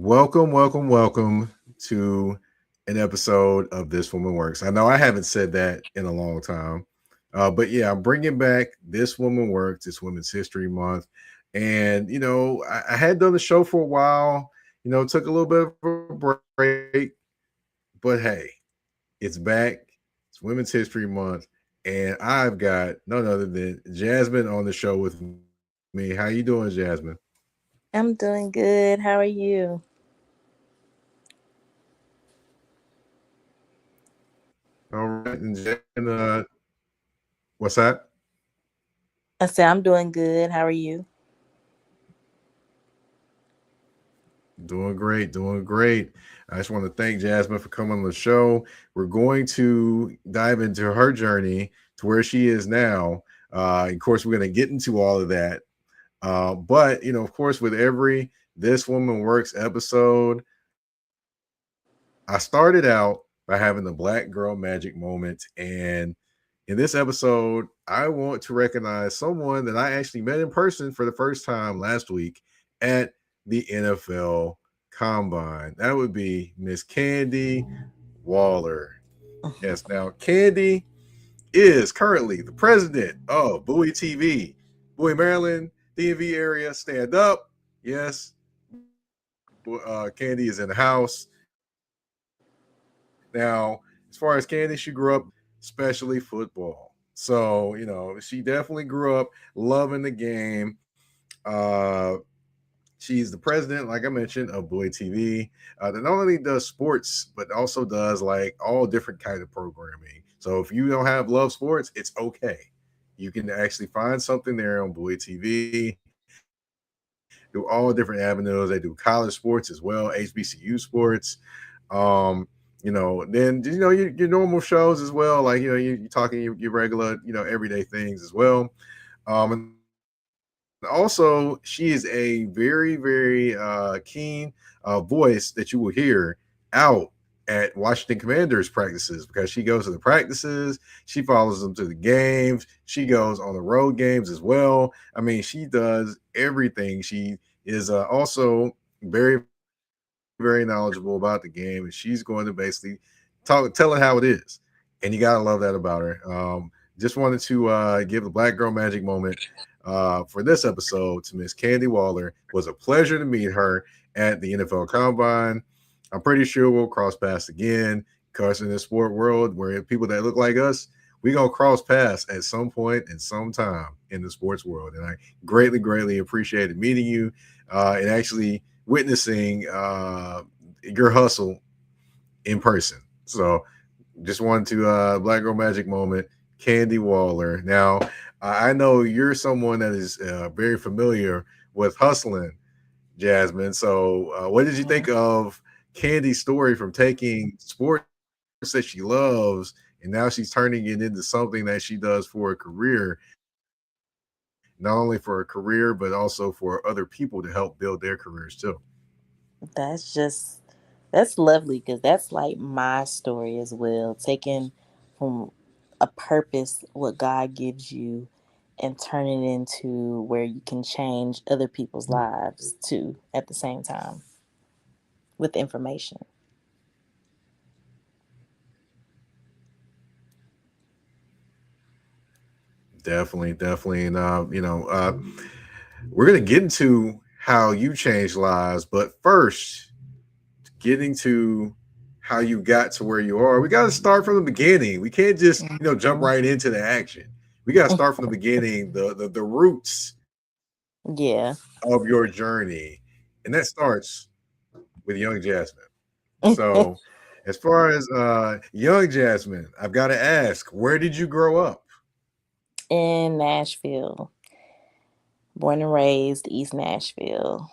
Welcome to an episode of This Woman Works. I know I haven't said that in a long time, but yeah, I'm bringing back This Woman Works. It's Women's History Month, and I had done the show for a while. Took a little bit of a break, but hey, it's back. It's Women's History Month, and I've got none other than Jasmine on the show with me. How you doing, Jasmine? I'm doing good. How are you? All right, and Jasmine, what's that? I said I'm doing good. How are you? Doing great, doing great. I just want to thank Jasmine for coming on the show. We're going to dive into her journey to where she is now. Of course, we're going to get into all of that. But, of course, with every This Woman Works episode, I started out by having the Black Girl Magic moment. And in this episode, I want to recognize someone that I actually met in person for the first time last week at the NFL Combine. That would be Miss Candy Waller. Yes, now Candy is currently the president of Bowie TV. Bowie, Maryland, DMV area, stand up. Yes, Candy is in the house. Now, as far as Candy, she grew up especially football. So, she definitely grew up loving the game. Uh, she's the president, like I mentioned, of Boy TV that not only does sports, but also does like all different kinds of programming. So if you don't have love sports, it's okay. You can actually find something there on Boy TV. Do all different avenues. They do college sports as well, HBCU sports. Then your normal shows as well, like you're talking your regular everyday things as well. And also, she is a very, keen voice that you will hear out at Washington Commanders practices because she goes to the practices, she follows them to the games, she goes on the road games as well. I mean, she does everything. She is also very, very knowledgeable about the game, and she's going to basically tell it how it is. And you gotta love that about her. Just wanted to give the Black Girl Magic moment for this episode to Miss Candy Waller. It was a pleasure to meet her at the NFL Combine. I'm pretty sure we'll cross paths again because in the sport world where people that look like us, we gonna cross paths at some point and some time in the sports world. And I greatly appreciated meeting you and actually witnessing your hustle in person. So just wanted to Black Girl Magic moment, Candy Waller. Now I know you're someone that is very familiar with hustling, Jasmine. So what did you Yeah. think of Candy's story from taking sports that she loves and now she's turning it into something that she does for a career, not only for a career but also for other people to help build their careers too. That's just that's lovely because that's like my story as well. Taking from a purpose what God gives you and turning it into where you can change other people's lives too at the same time with information. Definitely. And we're gonna get into how you changed lives, but first, getting to how you got to where you are, we got to start from the beginning. We can't just jump Mhm. right into the action. We got to start from the beginning, the roots Yeah. of your journey, and that starts with young Jasmine. So, as far as young Jasmine, I've got to ask, where did you grow up? In Nashville, born and raised East Nashville.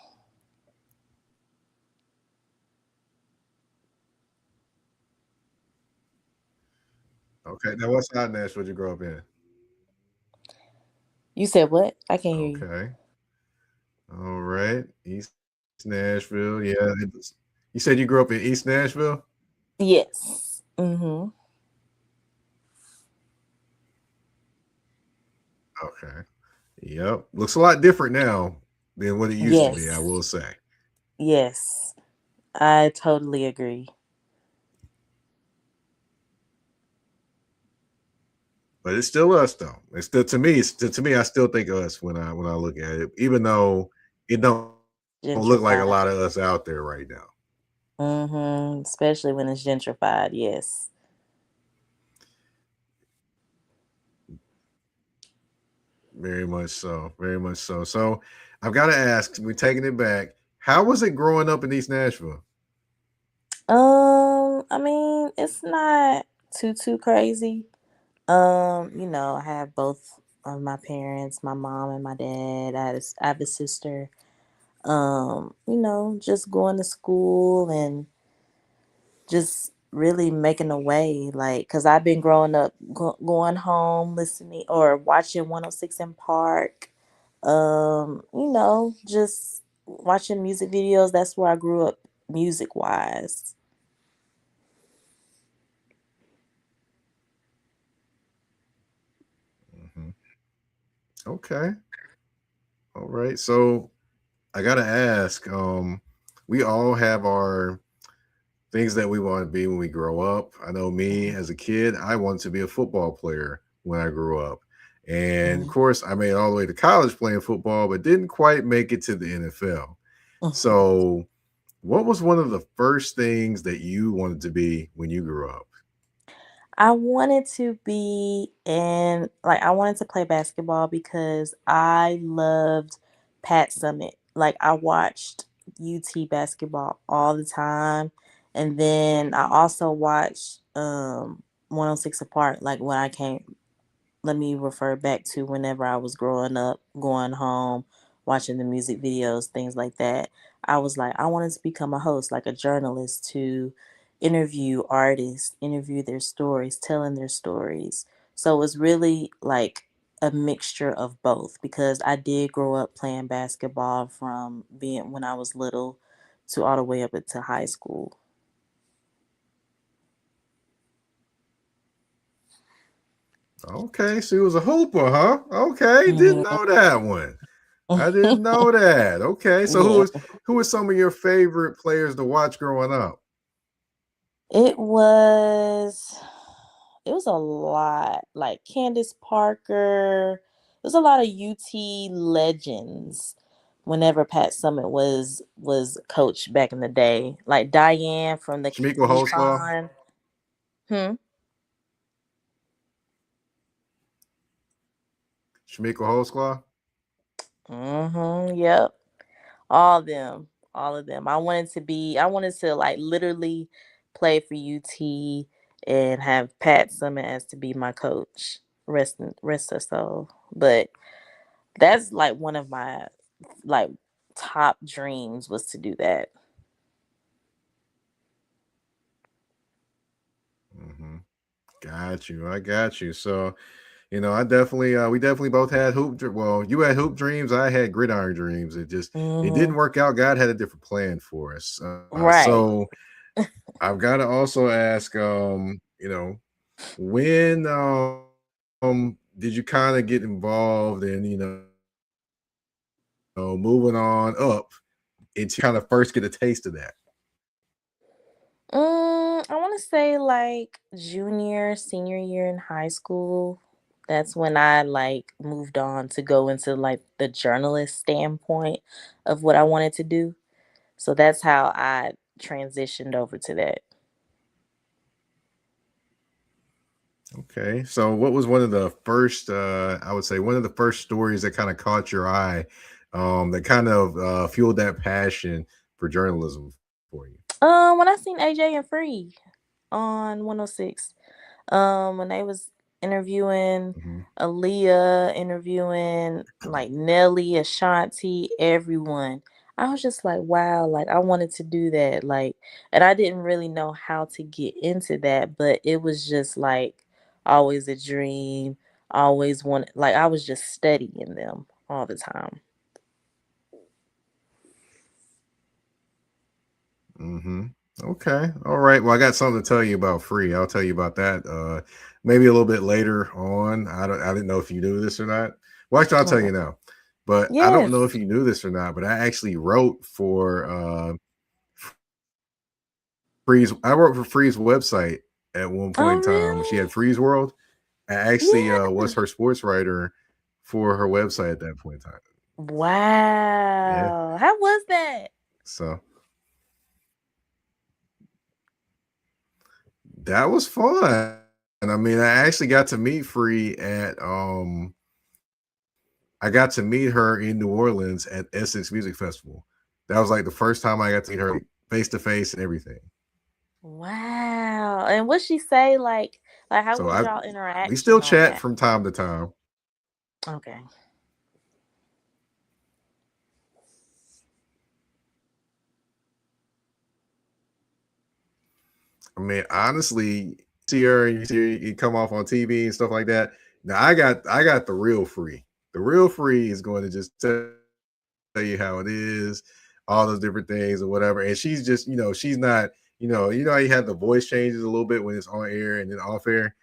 Okay, now what side of Nashville did you grow up in? You said what? I can't hear you. Okay, all right, East Nashville. Yeah, you said you grew up in East Nashville. Yes. Mm-hmm. Okay. Yep. Looks a lot different now than what it used to be, I Yes. will say. Yes. I totally agree. But it's still us though. It's still to me. I still think us when I look at it, even though it don't look like a Gentrified. lot of us out there right now. Especially when it's gentrified, yes. Very much so. Very much so. So I've got to ask. We're taking it back. How was it growing up in East Nashville? I mean, it's not too crazy. I have both of my parents, my mom and my dad. I have a sister. Just going to school and just really making a way, like, cause I've been growing up going home listening or watching 106 in Park. Just watching music videos. That's where I grew up music wise. Mhm. Okay. All right. So I gotta ask. We all have our things that we want to be when we grow up. I know me Mhm, as a kid, I wanted to be a football player when I grew up. And of mhm, course, I made it all the way to college playing football, but didn't quite make it to the NFL. mhm. So, what was one of the first things that you wanted to be when you grew up? I wanted to be in, like, I wanted to play basketball because I loved Pat Summit. Like, I watched UT basketball all the time. And then I also watched 106 Apart, like when I came, let me refer back to whenever I was growing up, going home, watching the music videos, things like that. I was like, I wanted to become a host, like a journalist, to interview artists, interview their stories, telling their stories. So it was really like a mixture of both because I did grow up playing basketball from being when I was little to all the way up into high school. Okay, she was a hooper, huh? Okay, didn't Mhm. know that one. I didn't know that. Okay, so Yeah. who was some of your favorite players to watch growing up? It was it was a lot. Like Candace Parker. There's a lot of UT legends whenever Pat Summit was coach back in the day. Like Diane from the Shemiko Holslaw. Yukon. Hmm. Shemiko Holslaw. Mm-hmm. Yep. All of them. All of them. I wanted to like literally play for UT and have Pat Summit as to be my coach. Rest her soul. But that's like one of my like top dreams was to do that. Hmm. Got you. I got you. So, I definitely, we definitely both had well, you had hoop dreams. I had gridiron dreams. It Hmm. didn't work out. God had a different plan for us. Right. So I've got to also ask, when, did you kind of get involved in, moving on up into kind of first get a taste of that? I want to say like junior, senior year in high school. That's when I like moved on to go into like the journalist standpoint of what I wanted to do. So that's how I transitioned over to that. Okay. So what was one of the first I would say one of the first stories that kind of caught your eye that kind of fueled that passion for journalism for you? When I seen AJ and Free on 106. When they was interviewing Hmm. Aaliyah, interviewing like Nelly, Ashanti, everyone. I was just like, wow, like I wanted to do that. Like, and I didn't really know how to get into that, but it was just like always a dream. Always wanted, like I was just studying them all the time. Hmm. Okay. All right. Well, I got something to tell you about free. I'll tell you about that maybe a little bit later on. I didn't know if you knew this or not. Well, actually, I'll tell you Okay. now. But I don't know Yes. if you knew this or not, but I actually wrote for Freeze. I worked for Freeze website at one point Oh, in time when she really? had Freeze World. I actually Yeah. was her sports writer for her website at that point in time. Yeah. Wow. How was that? So that was fun. I mean, I actually got to meet Free at I got to meet her in New Orleans at Essex Music Festival. That was like the first time I got to meet her face to face and everything. Wow. And what she say like how So was I y'all we still interaction on chat that? from time to time. Okay. I mean, honestly, see her and you see her, you come off on TV and stuff like that. Now I got the real Free. The real Free is going to just tell you how it is, all those different things or whatever. And she's just, she's not, you know how you had the voice changes a little bit when it's on air and then off air.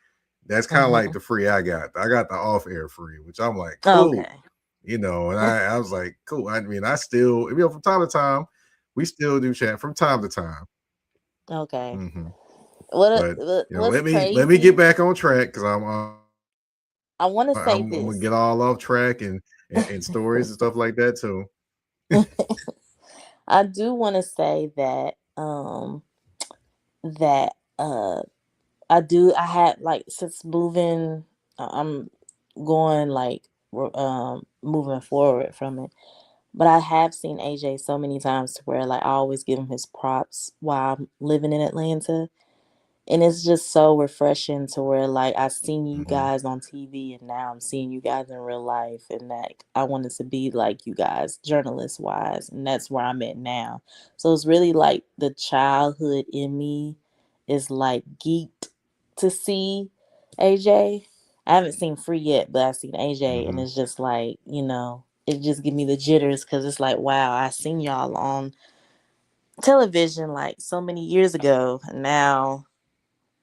That's kind of like the Mhm. Free I got. I got the off air Free, which I'm like, cool, Okay. and I was like, cool. I mean, I still, from time to time, we still do chat from time to time. Okay. Hmm. But What's let me get crazy? back on track because I want to say I'm gonna this. get all off track and stories and stuff like that too. I do want to say that I had like since moving I'm going like moving forward from it. But I have seen AJ so many times to where like I always give him his props while I'm living in Atlanta. And it's just so refreshing to where like I seen you Hmm. guys on TV and now I'm seeing you guys in real life and like I wanted to be like you guys journalist wise and that's where I'm at now. So it's really like the childhood in me is like geeked to see AJ. I haven't seen Free yet, but I've seen AJ and Hmm. it's just like, it just give me the jitters because it's like, wow, I seen y'all on television like so many years ago and now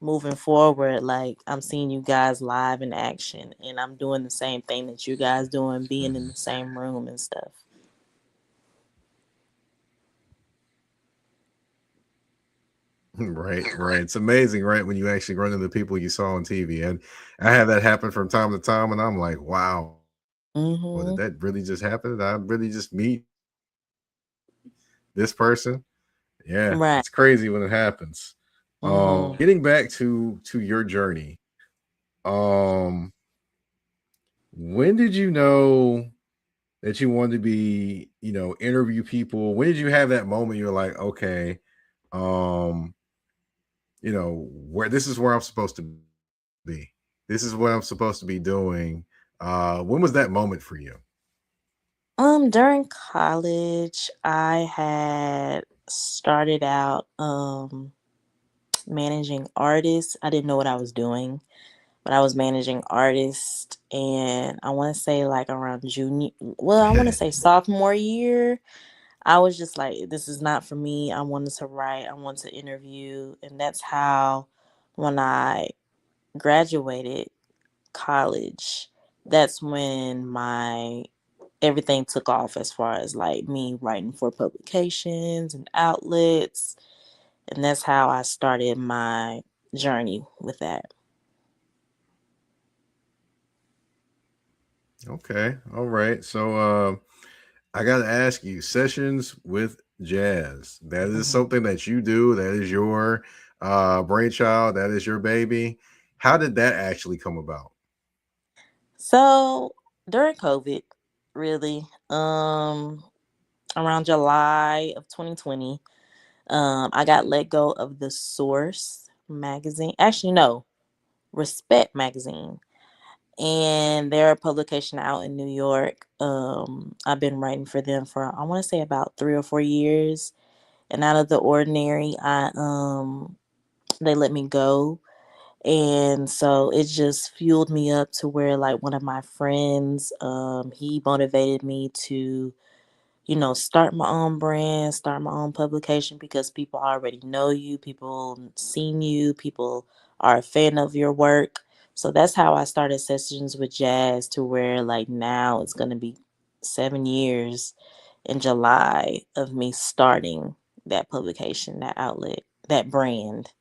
moving forward, like I'm seeing you guys live in action and I'm doing the same thing that you guys doing, being in Hmm. the same room and stuff. Right, right. It's amazing, right? When you actually run into people you saw on TV, and I have that happen from time to time, and I'm like, wow, did that really Mhm. just happen? Did I really just meet this person? Yeah, it's crazy when it Right. happens. Getting Mhm. back to your journey. Um, when did you know that you wanted to be, interview people? When did you have that moment? You're like, okay, um, where this is where I'm supposed to be. This is what I'm supposed to be doing. When was that moment for you? During college I had started out managing artists. I didn't know what I was doing, but I was managing artists and I want to say like around junior, well, I want to say sophomore year. I was just like, this is not for me. I wanted to write, I wanted to interview. And that's how, when I graduated college, that's when my everything took off as far as like me writing for publications and outlets. And that's how I started my journey with that. Okay, all right. So, I got to ask you, sessions with jazz. That is Mhm. something that you do. That is your brainchild. That is your baby. How did that actually come about? So during COVID, really, around July of 2020, I got let go of the Source magazine. Actually, no, Respect magazine. And they're a publication out in New York. I've been writing for them for I want to say about 3 or 4 years. And out of the ordinary, I they let me go. And so it just fueled me up to where like one of my friends, he motivated me to start my own brand, start my own publication because people already know you, people seen you, people are a fan of your work. So that's how I started Sessions with Jazz to where like now it's going to be 7 years in July of me starting that publication, that outlet. that brand.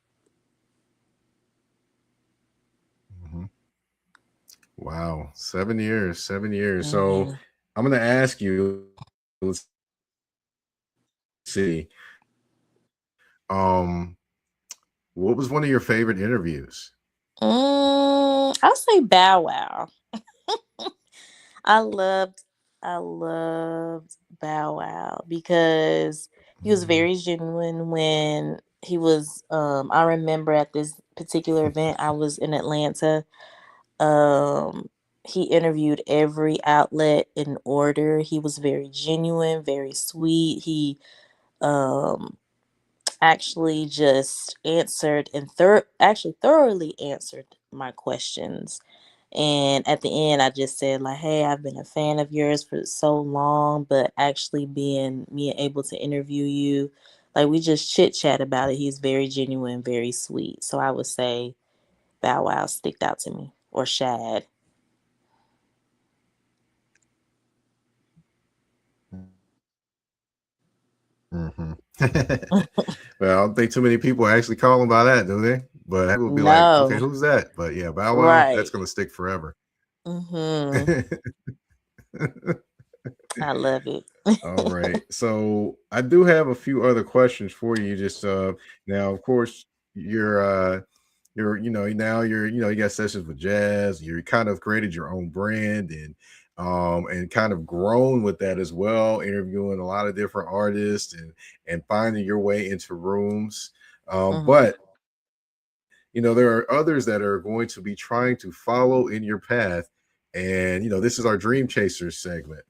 Mhm. Wow, 7 years, 7 years. So Hmm. I'm gonna ask you, let's see, um, what was one of your favorite interviews? I'll say Bow Wow. I loved I loved Bow Wow because he was Mm. very genuine when he was I remember at this particular event I was in Atlanta. Um he interviewed every outlet in order. He was very genuine, very sweet. He um actually just answered and actually thoroughly answered my questions. And at the end, I just said, like, hey, I've been a fan of yours for so long, but actually being me able to interview you, like, we just chit chat about it. He's very genuine, very sweet. So I would say Bow Wow sticked out to me, or Shad. Mhm. Well, I don't think too many people actually call him by that, do they? But people would be like, "Okay, No, who's that?" But yeah, Bow Wow, that's right. gonna stick forever. Mm-hmm. I love it. All right. So I do have a few other questions for you. Just now, of course, you're now you got sessions with jazz. You kind of created your own brand and kind of grown with that as well, interviewing a lot of different artists and finding your way into rooms. Hmm. But there are others that are going to be trying to follow in your path. And this is our dream chasers segment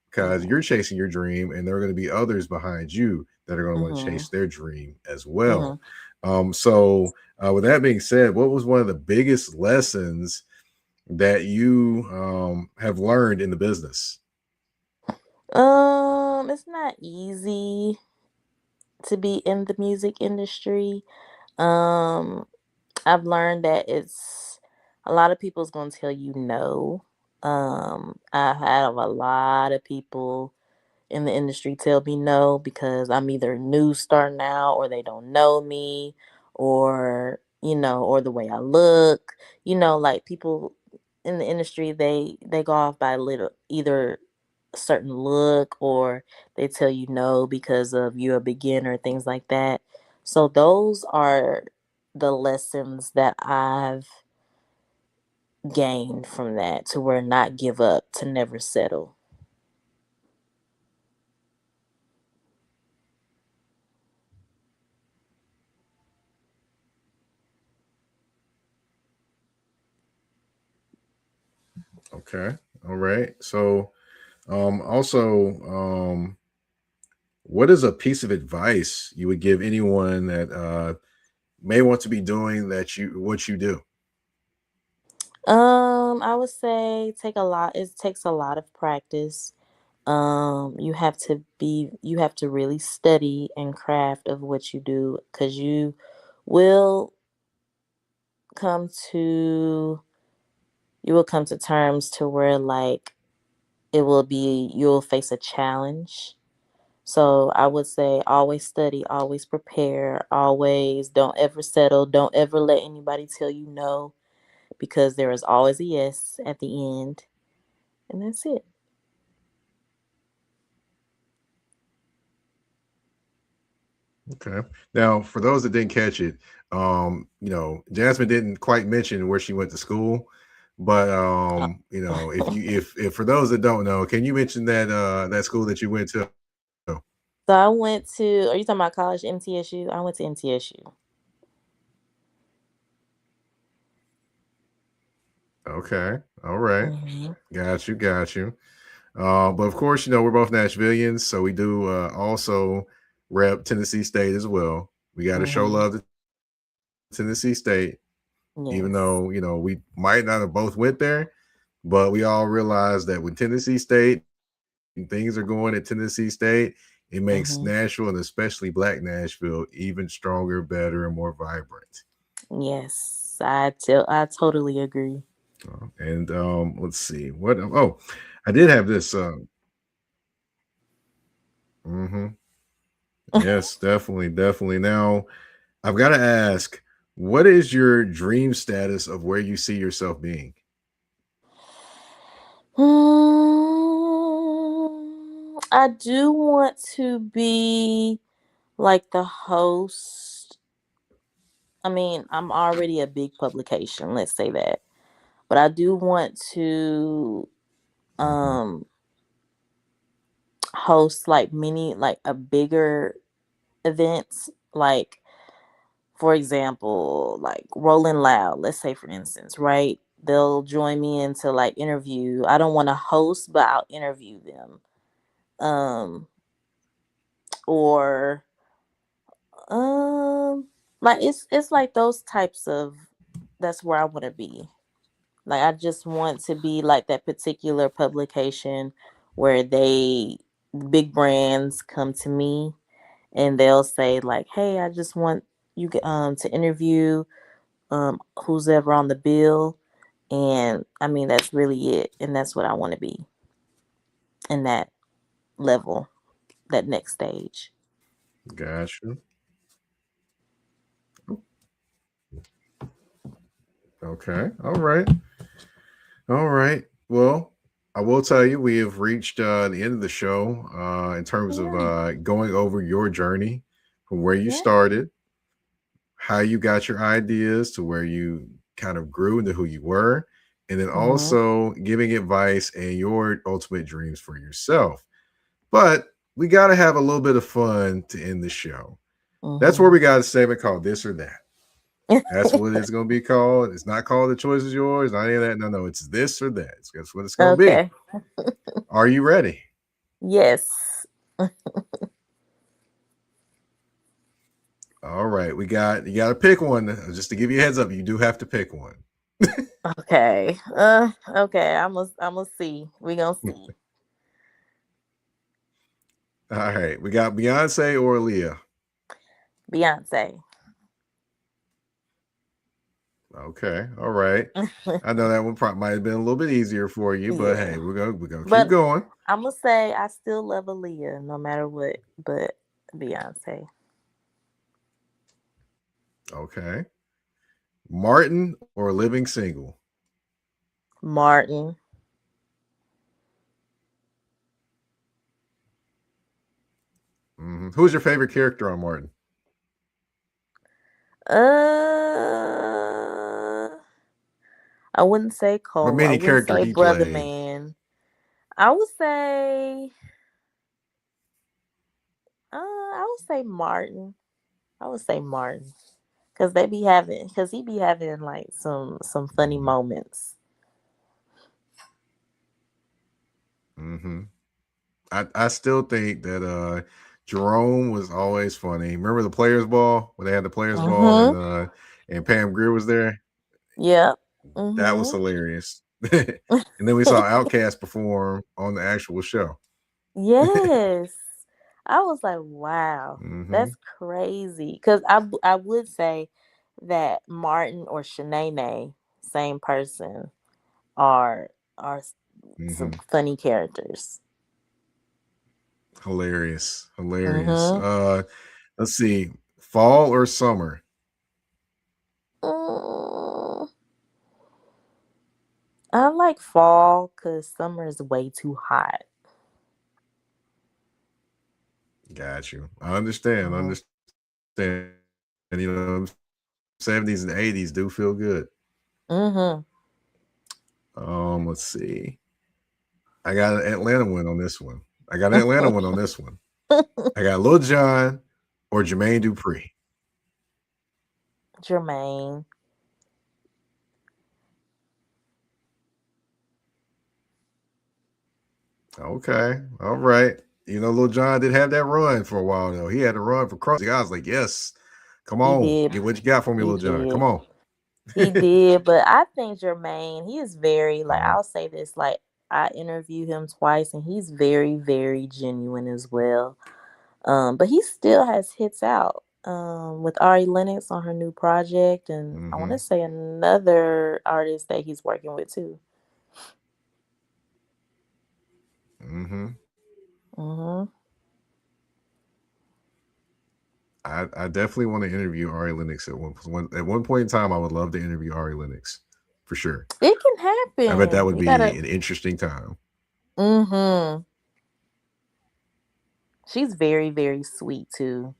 because Hmm. you're chasing your dream, and there are going to be others behind you that are going to want to Hmm. chase their dream as Hmm. well. With that being said, what was one of the biggest lessons that you have learned in the business? It's not easy to be in the music industry. Um, I've learned that it's a lot of people's gonna tell you no. I have a lot of people in the industry tell me no because I'm either new starting out or they don't know me or or the way I look. Like people in the industry they go off by little either a certain look or they tell you no because of you're a beginner, things like that. So those are the lessons that I've gained from that, to where not give up, to never settle. Okay, all right. So, also, what is a piece of advice you would give anyone that may want to be doing that you what you do? I would say it takes a lot of practice. You have to really study and craft of what you do, because will come to you will come to terms to where, like, you'll face a challenge. So I would say always study, always prepare, always don't ever settle, don't ever let anybody tell you no, because there is always a yes at the end. And that's it. Okay. Now, for those that didn't catch it, Jasmine didn't quite mention where she went to school, but Uh, if for those that don't know, can you mention that school that you went to? so I went to, are you talking about college, MTSU? I went to MTSU. Okay. All right. Hmm. Got you. Got you. But of course, we're both Nashvillians, so we do also rep Tennessee State as well. We got to show Hmm. love to Tennessee State, even Yes. though we might not have both went there, but we all realize that when Tennessee State and things are going at Tennessee State, it makes Hmm. Nashville and especially Black Nashville even stronger, better, and more vibrant. Yes. I totally agree. And let's see what. Oh, I did have this. Mhm. Yes, definitely, definitely. Now, I've got to ask, what is your dream status of where you see yourself being? I do want to be like the host. I mean, I'm already a big publication, let's say that. But I do want to um host like many like a bigger events, like for example, like Rolling Loud, let's say for instance, right? They'll join me into like interview. I don't want to host, but I'll interview them. Or um like it's like those types of, that's where I want to be. Like I just want to be like that particular publication where they, big brands come to me and they'll say like, "Hey, I just want you to interview who's ever on the bill." And I mean that's really it, and that's what I want to be in that level, that next stage. Gotcha. Okay. All right. All right. Well, I will tell you, we have reached the end of the show in terms of Yeah. going over your journey from where you Yeah. started, how you got your ideas to where you kind of grew into who you were, and then Mhm. also giving advice and your ultimate dreams for yourself. But we got to have a little bit of fun to end the show. That's where Mhm. we got a segment called This or That. That's what it's going to be called. It's not called The Choice is Yours, not any of that. No, no, it's this or that. That's what it's going to be. Okay. Are you ready? Yes. All right. You got to pick one. Just to give you a heads up, you do have to pick one. Okay. Okay. I'm gonna see. We gonna see. All right. We got Beyonce or Leah. Beyonce. Okay. All right. I know that one probably might have been a little bit easier for you, but Yeah. hey, we're gonna keep But going. I'm gonna say I still love Aaliyah no matter what. But Beyonce. Okay. Martin or Living Single. Martin. Who's your favorite character on Martin? Uh, I wouldn't say What Cole. I many wouldn't character say he Brother played? Man. I would say. I would say Martin. I would say Martin. Cause they be having, cause he be having like some funny moments. hmm I still think that Jerome was always funny. Remember the Players Ball when they had the Players Ball Mhm. and Pam Grier was there? Yep. That was Mhm. hilarious. And then we saw Outkast perform on the actual show. Yes. I was like, wow, hmm that's crazy. Cause I would say that Martin or Shanae, same person, are some hmm funny characters. Hilarious, hilarious. Mhm. Let's see, fall or summer. Mm, I like fall because summer is way too hot. Got you. I understand. I Mhm. understand. And 70s and 80s do feel good. Mhm. Let's see. I got an Atlanta one on this one. I got an Atlanta one on this one. I got Lil Jon or Jermaine Dupri. Jermaine. Okay. All right. Lil Jon did have that run for a while though. He had to run for cross. I was like, yes. Come He on. did. Get what you got for me, He Lil Jon. did. Come on. He did. But I think Jermaine, he is very, like, Mhm, I'll say this, like, I interviewed him twice and he's very, very genuine as well. But he still has hits out. With Ari Lennox on her new project, and I want to mhm, say another artist that he's working with too. mhm. Mhm. I definitely want to interview Ari Lennox at one point in time. I would love to interview Ari Lennox for sure. It can I bet that happen. would You gotta. be an interesting time. Mm-hmm. She's very, very sweet too.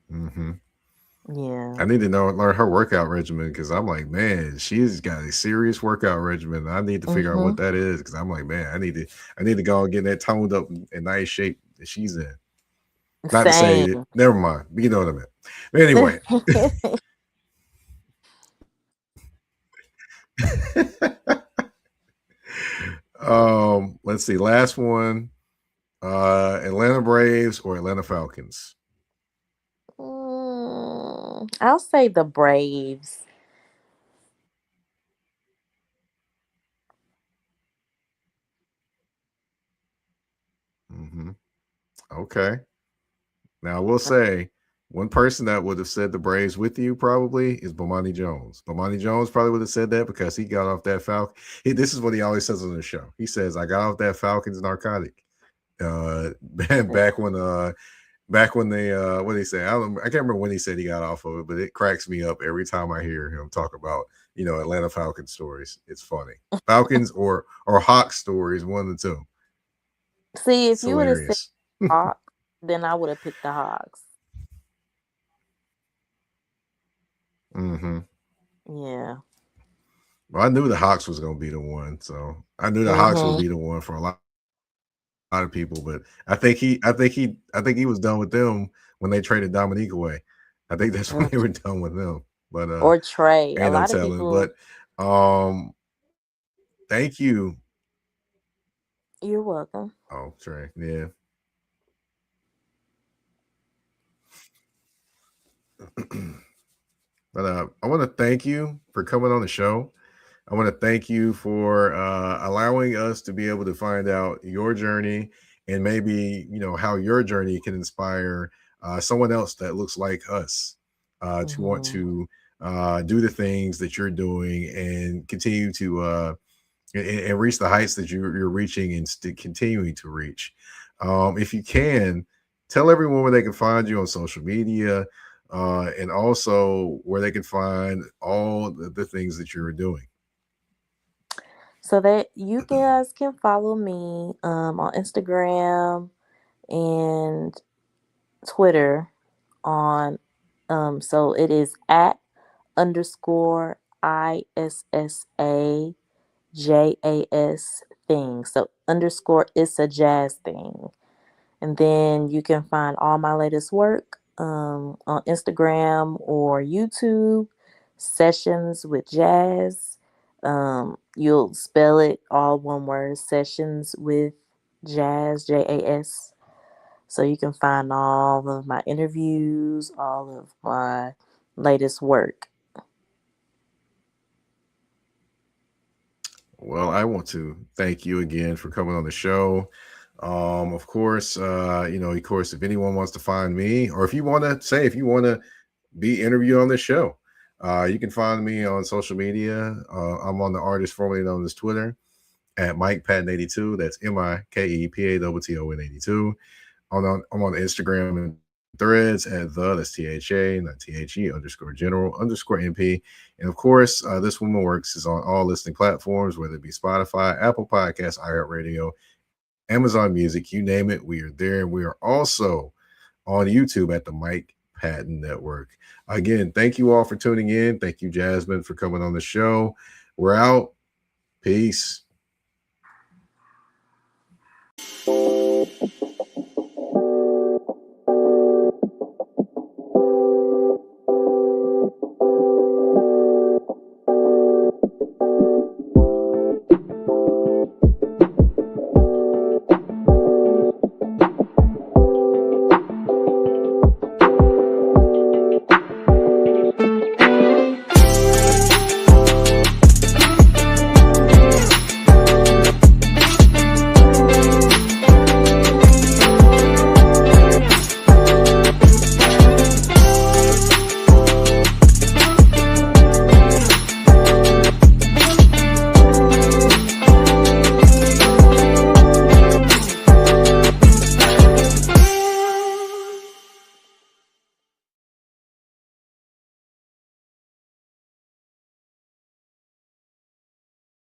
Hmm. Yeah. I need to learn her workout regimen because I'm like, man, she's got a serious workout regimen. I need to figure out Mm-hmm. what that is because I'm like, man, I need to go and get that toned up and nice shape that she's in. Not to say that, Same. never mind, but you know what I meant. But anyway, let's see, last one. Atlanta Braves or Atlanta Falcons. I'll say the Braves. Hmm. Okay. Now I will say one person that would have said the Braves with you probably is Bomani Jones. Bomani Jones probably would have said that because he got off that Falcon. This is what he always says on the show. He says, "I got off that Falcons narcotic." Back when they what did he say? I can't remember when he said he got off of it, but it cracks me up every time I hear him talk about Atlanta Falcons stories. It's funny. Falcons or Hawk stories, one of the two. See, if It's you would have said hilarious. Hawks, then I would have picked the Hawks. Hmm. Yeah. Well, I knew the Hawks was going to be the one, so I knew the Hawks would Mm-hmm. be the one for a lot of people. But I think he was done with them when they traded Dominique away. I think that's when they were done with them. But Or Trey. A ain't no lot of telling. people. But thank you. You're welcome. Oh, Trey, yeah. But I want to thank you for coming on the show. I want to thank you for allowing us to be able to find out your journey and maybe how your journey can inspire someone else that looks like us to want Hmm. to do the things that you're doing and continue to and reach the heights that you're reaching and continuing to reach. If you can, tell everyone where they can find you on social media and also where they can find all the things that you're doing. So that you guys can follow me on Instagram and Twitter on so it is at underscore ISSAJAS thing. So underscore it's a jazz thing. And then you can find all my latest work on Instagram or YouTube, Sessions with Jazz. You'll spell it all one word, Sessions with Jazz, JAS. So you can find all of my interviews, all of my latest work. Well, I want to thank you again for coming on the show. Of course, of course, if anyone wants to find me, or if you want to be interviewed on this show, you can find me on social media. I'm on the artist formerly known as Twitter at Mike Patton 82. That's MikePaton 82. I'm on Instagram and threads at that's THA, not THE underscore general underscore MP. And of course, This Woman Works is on all listening platforms, whether it be Spotify, Apple Podcasts, iHeartRadio, Amazon Music, you name it, we are there. And we are also on YouTube at the Mike Patton Network. Again, thank you all for tuning in. Thank you, Jasmine, for coming on the show. We're out. Peace.